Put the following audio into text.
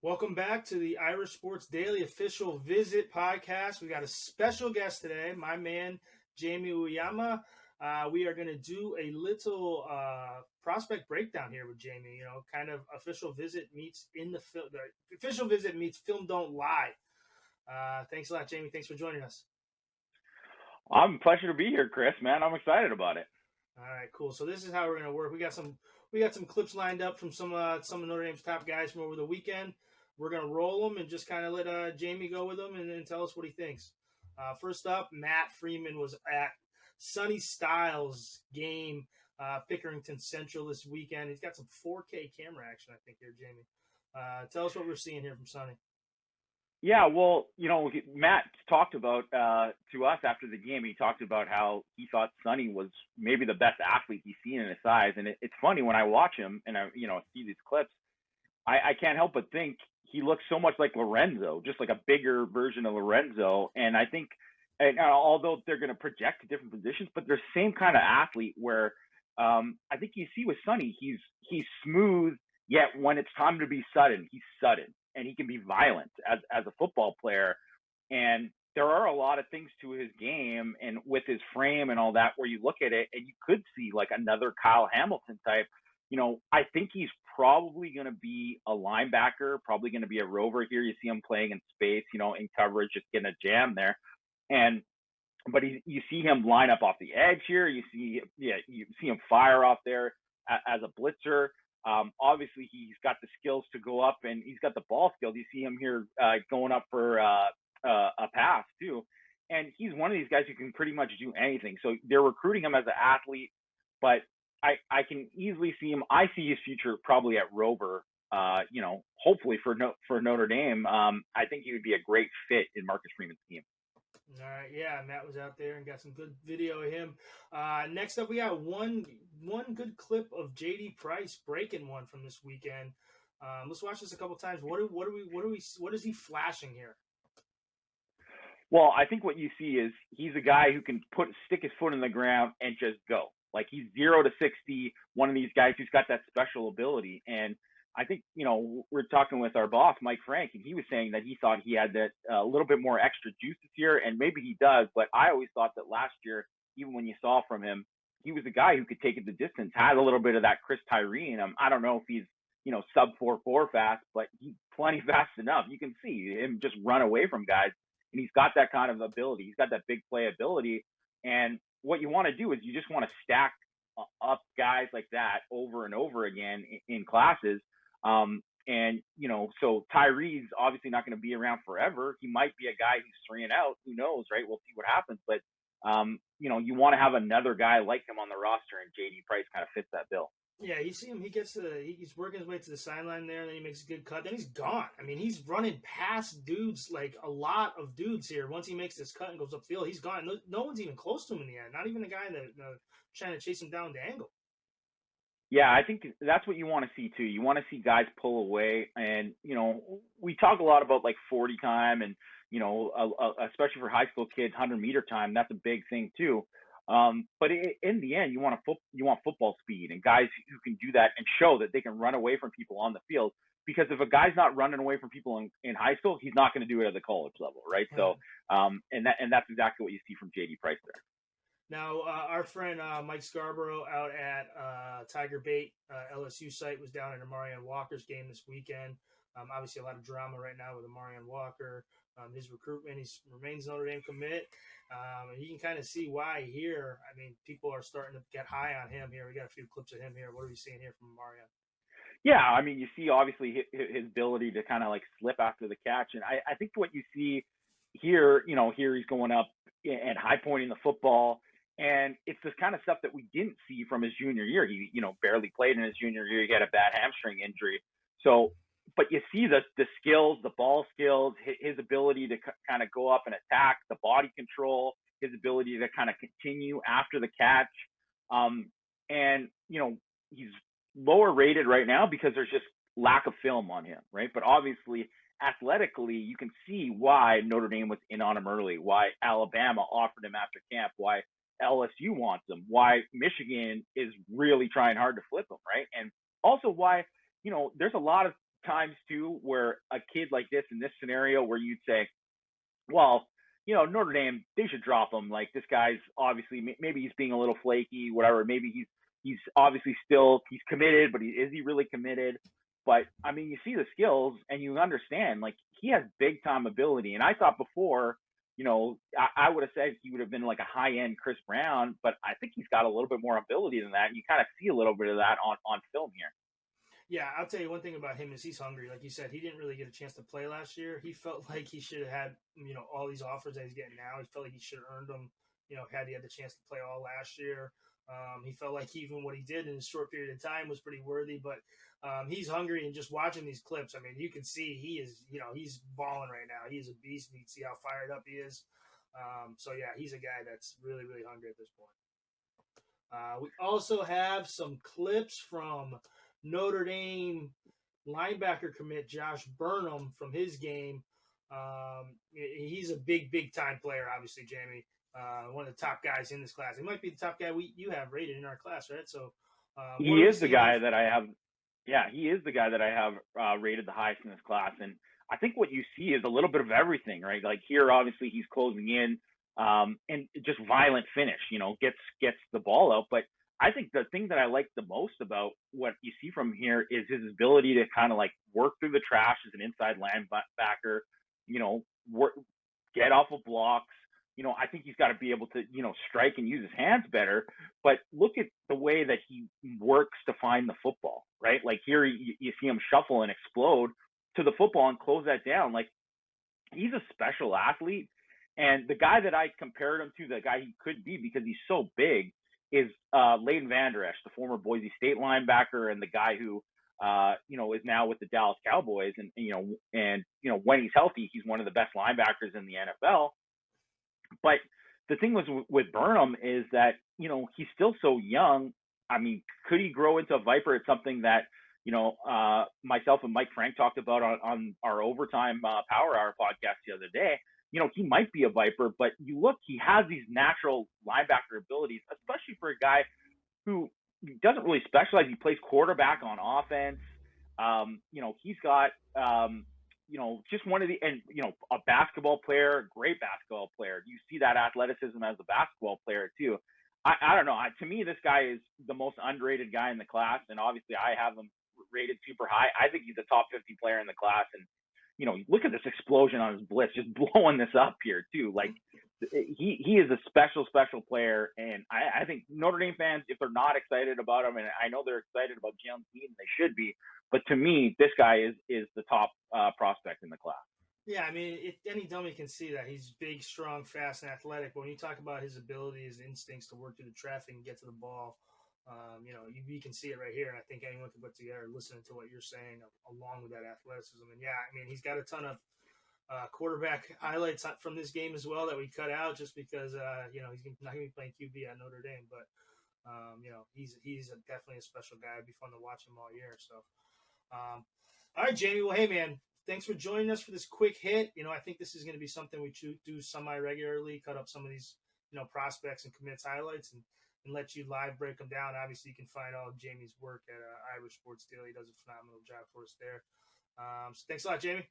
Welcome back to the Irish Sports Daily official visit podcast. We got a special guest today, my man Jamie Uyeyama. We are going to do a little prospect breakdown here with Jamie. You know, kind of official visit meets in the film. The official visit meets film don't lie. Thanks a lot, Jamie. Thanks for joining us. Pleasure to be here, Chris. Man, I'm excited about it. All right, cool. So this is how we're going to work. We got some clips lined up from some of Notre Dame's top guys from over the weekend. We're going to roll them and just kind of let Jamie go with them and then tell us what he thinks. First up, Matt Freeman was at Sonny Styles game, Pickerington Central this weekend. He's got some 4K camera action, I think, here, Jamie. Tell us what we're seeing here from Sonny. Yeah, well, Matt talked about to us after the game. He talked about how he thought Sonny was maybe the best athlete he's seen in his size, and it's funny when I watch him and I see these clips. I can't help but think he looks so much like Lorenzo, just like a bigger version of Lorenzo. And I think, although they're going to project to different positions, but they're the same kind of athlete where I think you see with Sonny, he's smooth, yet when it's time to be sudden, he's sudden. And he can be violent as a football player. And there are a lot of things to his game and with his frame and all that where you look at it and you could see like another Kyle Hamilton type. I think he's probably going to be a linebacker, probably going to be a rover here. You see him playing in space, in coverage, just getting a jam there. But you see him line up off the edge here. You see him fire off there as a blitzer. Obviously, he's got the skills to go up, and he's got the ball skills. You see him here going up for a pass, too. And he's one of these guys who can pretty much do anything. So they're recruiting him as an athlete, but I can easily see him. I see his future probably at Rover, hopefully for Notre Dame. I think he would be a great fit in Marcus Freeman's team. All right, yeah, Matt was out there and got some good video of him. Next up, we got one good clip of JD Price breaking one from this weekend. Let's watch this a couple times. What is he flashing here? Well, I think what you see is he's a guy who can stick his foot in the ground and just go. Like he's 0 to 60, one of these guys who's got that special ability. And I think, we're talking with our boss, Mike Frank, and he was saying that he thought he had that a little bit more extra juice this year, and maybe he does. But I always thought that last year, even when you saw from him, he was a guy who could take it the distance, had a little bit of that Chris Tyree in him. I don't know if he's, sub 4.4 fast, but he's plenty fast enough. You can see him just run away from guys, and he's got that kind of ability. He's got that big play ability, and what you want to do is you just want to stack up guys like that over and over again in classes. So Tyree's obviously not going to be around forever. He might be a guy who's 3 and out. Who knows, right? We'll see what happens. But, you want to have another guy like him on the roster, and JD Price kind of fits that bill. Yeah, you see him. He's working his way to the sideline there, and then he makes a good cut. Then he's gone. I mean, he's running past dudes, like a lot of dudes here. Once he makes this cut and goes upfield, he's gone. No one's even close to him in the end. Not even the guy trying to chase him down the angle. Yeah, I think that's what you want to see too. You want to see guys pull away, and we talk a lot about like 40 time, and especially for high school kids, 100-meter time. That's a big thing too. But in the end, you want football speed and guys who can do that and show that they can run away from people on the field. Because if a guy's not running away from people in high school, he's not going to do it at the college level, right? So, and that's exactly what you see from JD Price there. Now, our friend Mike Scarborough out at Tiger Bait LSU site was down at Amorion Walker's game this weekend. Obviously, a lot of drama right now with Amorion Walker. His recruitment, he remains Notre Dame commit. And you can kind of see why here. I mean, people are starting to get high on him here. We got a few clips of him here. What are we seeing here from Amorion? Yeah, I mean, you see obviously his ability to kind of like slip after the catch. And I think what you see here, here he's going up and high pointing the football. And it's this kind of stuff that we didn't see from his junior year. He, barely played in his junior year. He had a bad hamstring injury. So, but you see the skills, the ball skills, his ability to kind of go up and attack, the body control, his ability to kind of continue after the catch. And, he's lower rated right now because there's just lack of film on him, right? But obviously, athletically, you can see why Notre Dame was in on him early, why Alabama offered him after camp, why LSU wants him, why Michigan is really trying hard to flip him, right? And also why, there's a lot of times too where a kid like this in this scenario where you'd say, well, Notre Dame, they should drop him. Like, this guy's obviously, maybe he's being a little flaky, whatever. Maybe he's obviously he's committed, but is he really committed? But I mean, you see the skills and you understand, like, he has big time ability. And I thought before, I would have said he would have been like a high end Chris Brown, but I think he's got a little bit more ability than that. And you kind of see a little bit of that on film here. Yeah, I'll tell you one thing about him is he's hungry. Like you said, he didn't really get a chance to play last year. He felt like he should have had, all these offers that he's getting now. He felt like he should have earned them, had he had the chance to play all last year. He felt like even what he did in a short period of time was pretty worthy, but he's hungry. And just watching these clips, I mean, you can see he is, he's balling right now. He is a beast, and you can see how fired up he is. So, yeah, he's a guy that's really, really hungry at this point. We also have some clips from Notre Dame linebacker commit Josh Burnham from his game. He's a big time player, obviously, Jamie. One of the top guys in this class. He might be the top guy you have rated in our class, right? So he is the guy that I have. Yeah, he is the guy that I have rated the highest in this class. And I think what you see is a little bit of everything, right? Like, here, obviously, he's closing in and just violent finish. Gets the ball out, but I think the thing that I like the most about what you see from here is his ability to kind of like work through the trash as an inside linebacker, get off of blocks. I think he's got to be able to, strike and use his hands better. But look at the way that he works to find the football, right? Like, here you see him shuffle and explode to the football and close that down. Like, he's a special athlete. And the guy that I compared him to, the guy he could be because he's so big, is Leighton Vander Esch, the former Boise State linebacker and the guy who, is now with the Dallas Cowboys. And when he's healthy, he's one of the best linebackers in the NFL. But the thing with Burnham is that, he's still so young. I mean, could he grow into a Viper? It's something that, myself and Mike Frank talked about on our Overtime Power Hour podcast the other day. He might be a Viper, but you look, he has these natural linebacker abilities, especially for a guy who doesn't really specialize. He plays quarterback on offense. He's got, just one of the, and, a basketball player, great basketball player. You see that athleticism as a basketball player too. I don't know. To me, this guy is the most underrated guy in the class. And obviously I have him rated super high. I think he's a top 50 player in the class. And, look at this explosion on his blitz, just blowing this up here too. Like, he is a special player. And I think Notre Dame fans, if they're not excited about him, and I know they're excited about Jalen Sneed, and they should be, but to me, this guy is the top prospect in the class. Yeah, I mean, any dummy can see that. He's big, strong, fast, and athletic. But when you talk about his ability, his instincts to work through the traffic and get to the ball, you can see it right here. And I think anyone can put together listening to what you're saying along with that athleticism. And, yeah, I mean, he's got a ton of quarterback highlights from this game as well that we cut out just because, he's not going to be playing QB at Notre Dame. But, he's definitely a special guy. It'd be fun to watch him all year. So, all right, Jamie. Well, hey, man. Thanks for joining us for this quick hit. I think this is going to be something we do semi-regularly, cut up some of these, prospects and commits highlights and let you live break them down. Obviously, you can find all of Jamie's work at Irish Sports Daily. He does a phenomenal job for us there. So thanks a lot, Jamie.